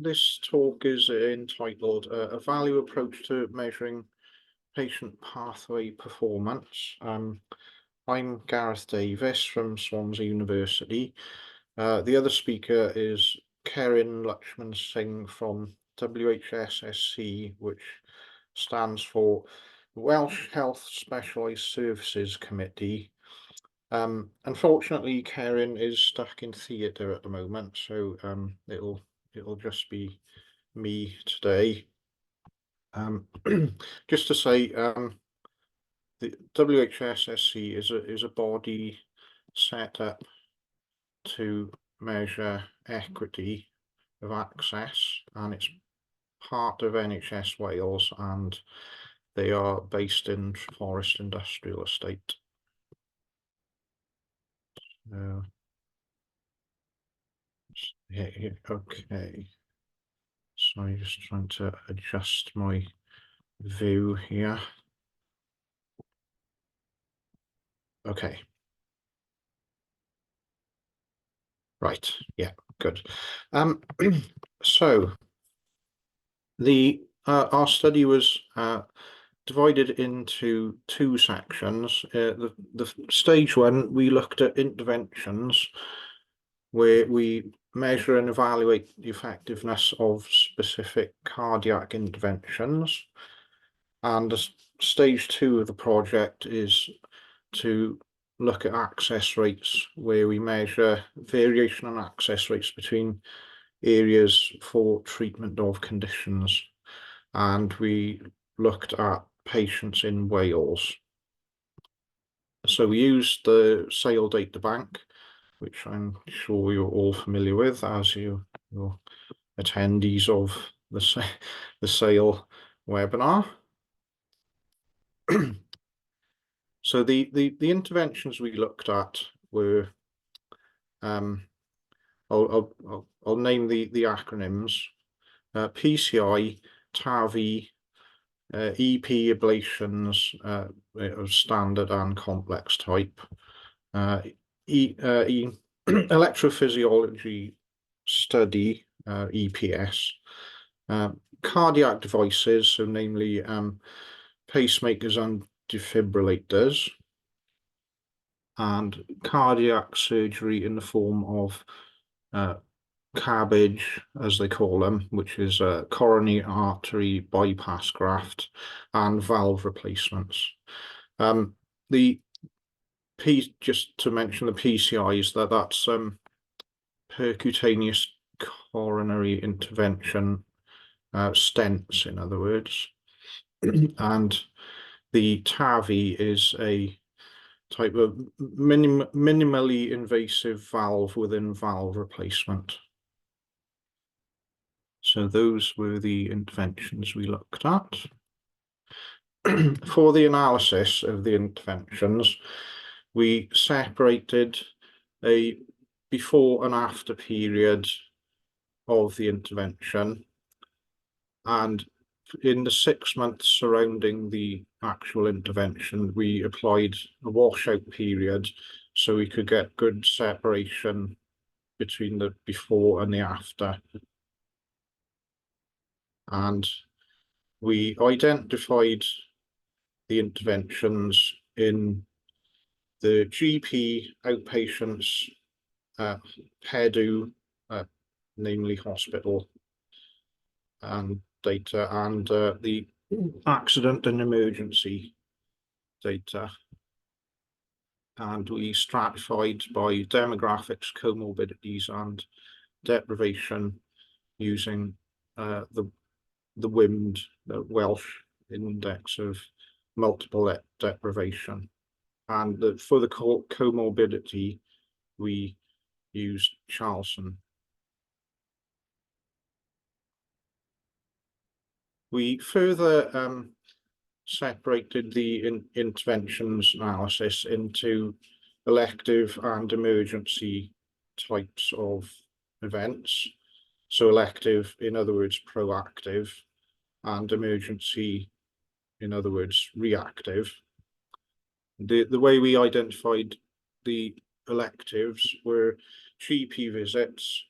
This talk is entitled A Value Approach to Measuring Patient Pathway Performance. I'm Gareth Davies from Swansea University. The other speaker is Kerryn Lutchman Singh from WHSSC, which stands for Welsh Health Specialised Services Committee. Unfortunately, Kerryn is stuck in theatre at the moment, so it'll just be me today. Just to say, the WHSSC is a body set up to measure equity of access, and it's part of NHS Wales, and they are based in Forest Industrial Estate. Yeah, okay. So I'm just trying to adjust my view here. Okay. Right, yeah, good. So our study was divided into two sections. The stage one, we looked at interventions where we measure and evaluate the effectiveness of specific cardiac interventions. And stage two of the project is to look at access rates, where we measure variation in access rates between areas for treatment of conditions. And we looked at patients in Wales. So we used the SAIL data bank, which I'm sure you're all familiar with as you're attendees of the SAIL webinar. So the interventions we looked at were, I'll name the acronyms: PCI, TAVI, EP ablations of standard and complex type, electrophysiology study, EPS, cardiac devices, so namely pacemakers and defibrillators, and cardiac surgery in the form of CABG, as they call them, which is a coronary artery bypass graft, and valve replacements. Just to mention the PCIs, that's percutaneous coronary intervention, stents, in other words. And the TAVI is a type of minimally invasive valve within valve replacement. So those were the interventions we looked at. For the analysis of the interventions, we separated a before and after period of the intervention, and in the 6 months surrounding the actual intervention, we applied a washout period so we could get good separation between the before and the after. And we identified the interventions in the GP, outpatients, PEDU, namely hospital and data, and the accident and emergency data. And we stratified by demographics, comorbidities, and deprivation using the WIMD, the Welsh Index of Multiple Deprivation. And for the comorbidity, we used Charlson. We further separated the interventions analysis into elective and emergency types of events. So elective, in other words, proactive, and emergency, in other words, reactive. The way we identified the electives were GP visits,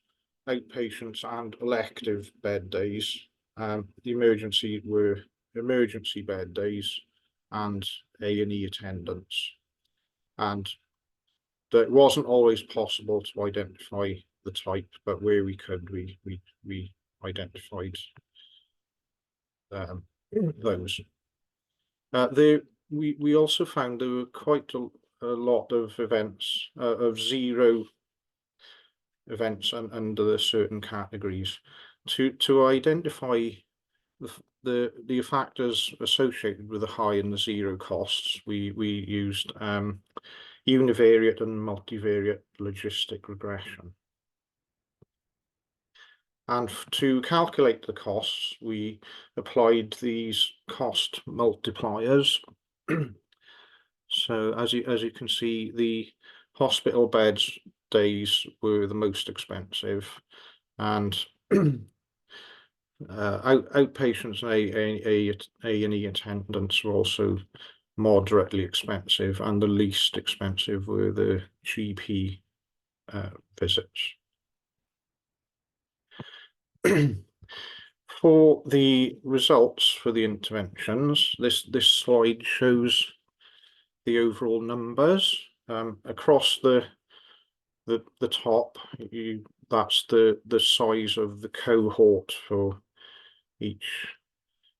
outpatients and elective bed days. The emergency were emergency bed days and A&E attendance. And that it wasn't always possible to identify the type, but where we could, we identified those. We also found there were quite a lot of events of zero events under the certain categories. To identify the factors associated with the high and the zero costs, we used univariate and multivariate logistic regression. And to calculate the costs, we applied these cost multipliers. So as you can see, the hospital beds days were the most expensive, and outpatients and A&E attendants were also moderately expensive, and the least expensive were the GP visits. For the results for the interventions, this slide shows the overall numbers across the top. That's the size of the cohort for each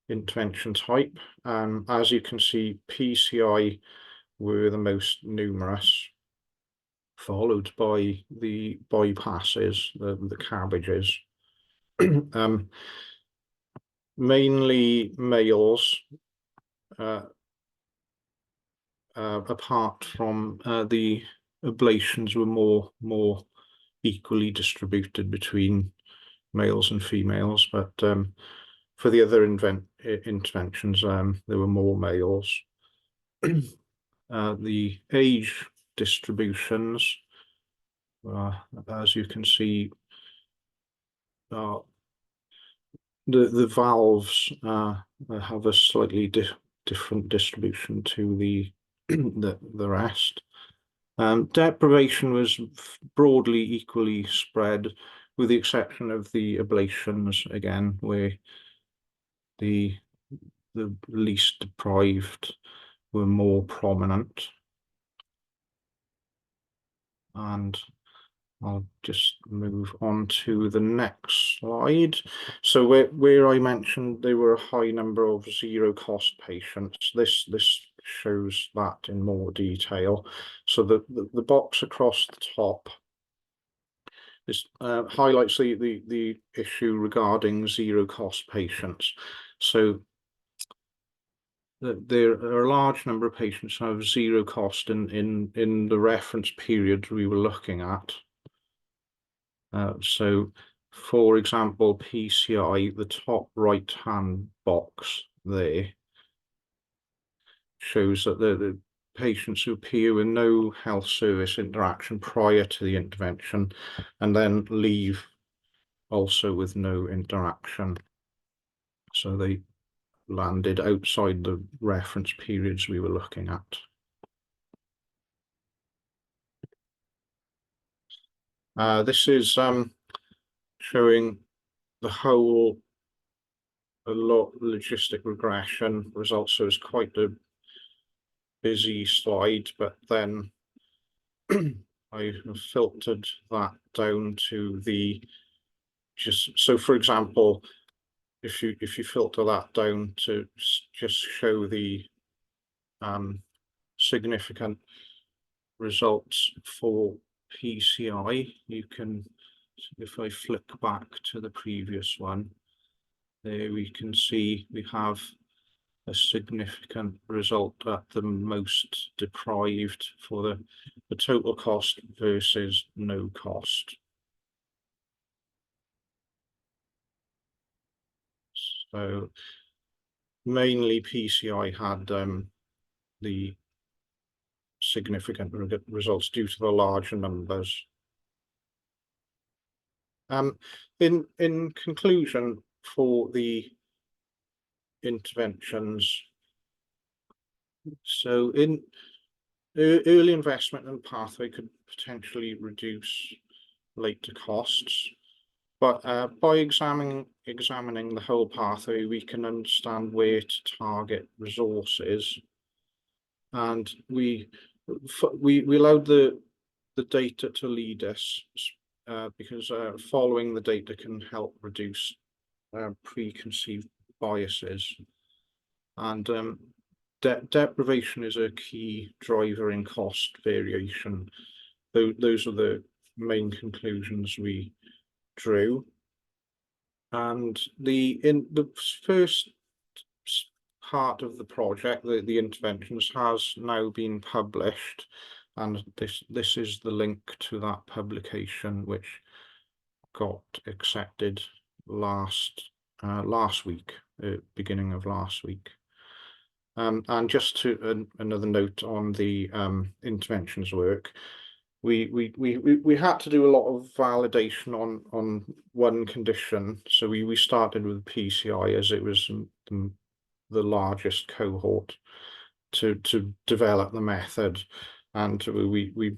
intervention type. As you can see, PCI were the most numerous, followed by the bypasses, the cabbages. Mainly males, apart from the ablations were more equally distributed between males and females, but for the other interventions, there were more males. The age distributions, as you can see, the valves have a slightly different distribution to the rest. Deprivation was broadly equally spread, with the exception of the ablations again, where the least deprived were more prominent. And I'll just move on to the next slide. So where I mentioned there were a high number of zero cost patients, this shows that in more detail. So the box across the top, this highlights the issue regarding zero cost patients. So there are a large number of patients who have zero cost in the reference period we were looking at. So, for example, PCI, the top right-hand box there, shows that the patients who appear with no health service interaction prior to the intervention and then leave also with no interaction. So they landed outside the reference periods we were looking at. This is showing the whole logistic regression results. So it's quite a busy slide, but then I have filtered that down to the so for example, if you filter that down to just show the significant results for PCI, you can, if I flick back to the previous one, there we can see we have a significant result at the most deprived for the total cost versus no cost. So mainly PCI had the significant results due to the larger numbers. In conclusion, for the interventions, so in early investment and pathway could potentially reduce later costs. But by examining the whole pathway, we can understand where to target resources, and we allowed the data to lead us, because following the data can help reduce preconceived biases. And deprivation is a key driver in cost variation. Those are the main conclusions we drew. And in the first part of the project, the interventions, has now been published, and this is the link to that publication, which got accepted last week, beginning of last week. And just to another note on the interventions work, we had to do a lot of validation on one condition. So we started with PCI, as it was the largest cohort to develop the method, and we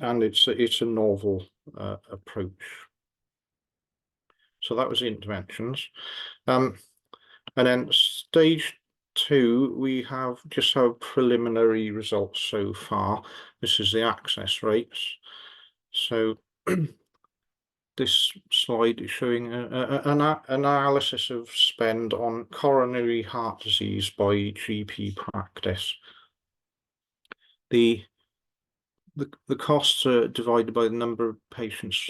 and it's a novel approach. So that was the interventions. And then stage 2, we have just have preliminary results so far. This is the access rates. So this slide is showing an analysis of spend on coronary heart disease by GP practice. The costs are divided by the number of patients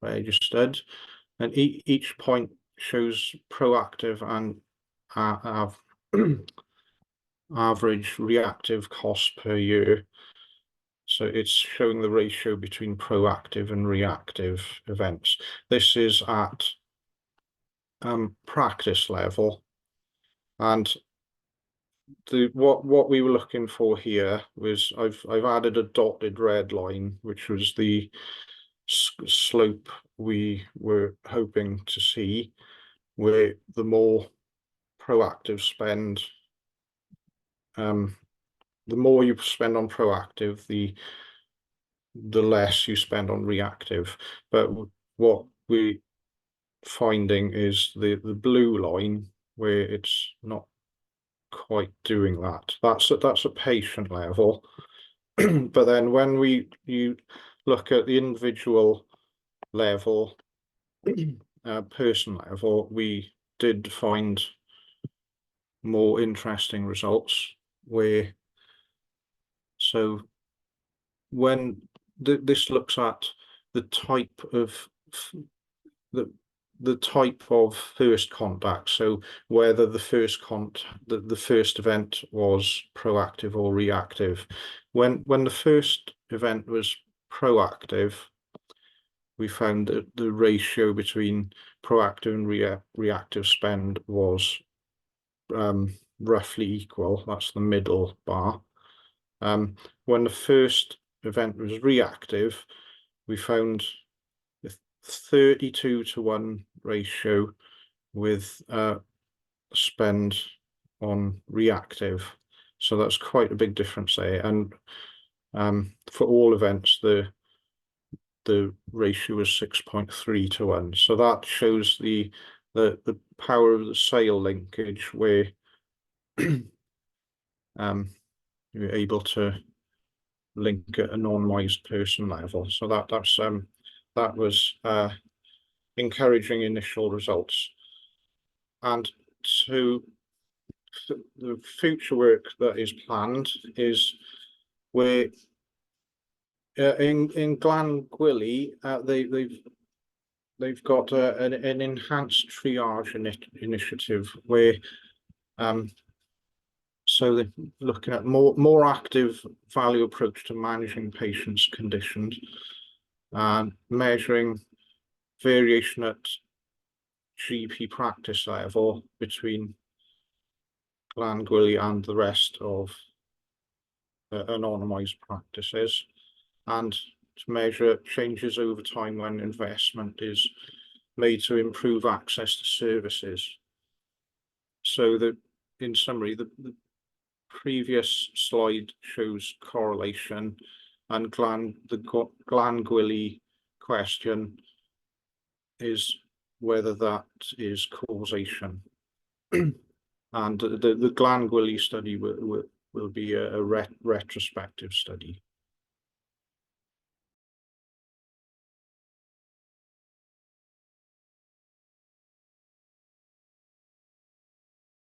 registered, and each point shows proactive and average reactive cost per year. So it's showing the ratio between proactive and reactive events. This is at practice level, and what we were looking for here was I've added a dotted red line, which was the slope we were hoping to see, where the more proactive spend, the more you spend on proactive, the less you spend on reactive. But what we're finding is the blue line, where it's not quite doing that. That's a patient level. But then when you look at the individual level, person level, we did find more interesting results, where when this looks at the type of the type of first contact, so whether the first event was proactive or reactive. When the first event was proactive, we found that the ratio between proactive and reactive spend was roughly equal. That's the middle bar. When the first event was reactive, we found a 32-to-1 ratio with spend on reactive. So that's quite a big difference there. And for all events, the ratio is 6.3-to-1. So that shows the power of the sale linkage, where you're able to link at a anonymized person level. So that was encouraging initial results. And so the future work that is planned is where in Glangwili they've got an enhanced triage initiative, where so they're looking at more active value approach to managing patients' conditions, and measuring variation at GP practice level between Glangwili and the rest of anonymised practices, and to measure changes over time when investment is made to improve access to services. So in summary, the previous slide shows correlation, and the Glangwili question is whether that is causation. And the Glangwili study will be a retrospective study.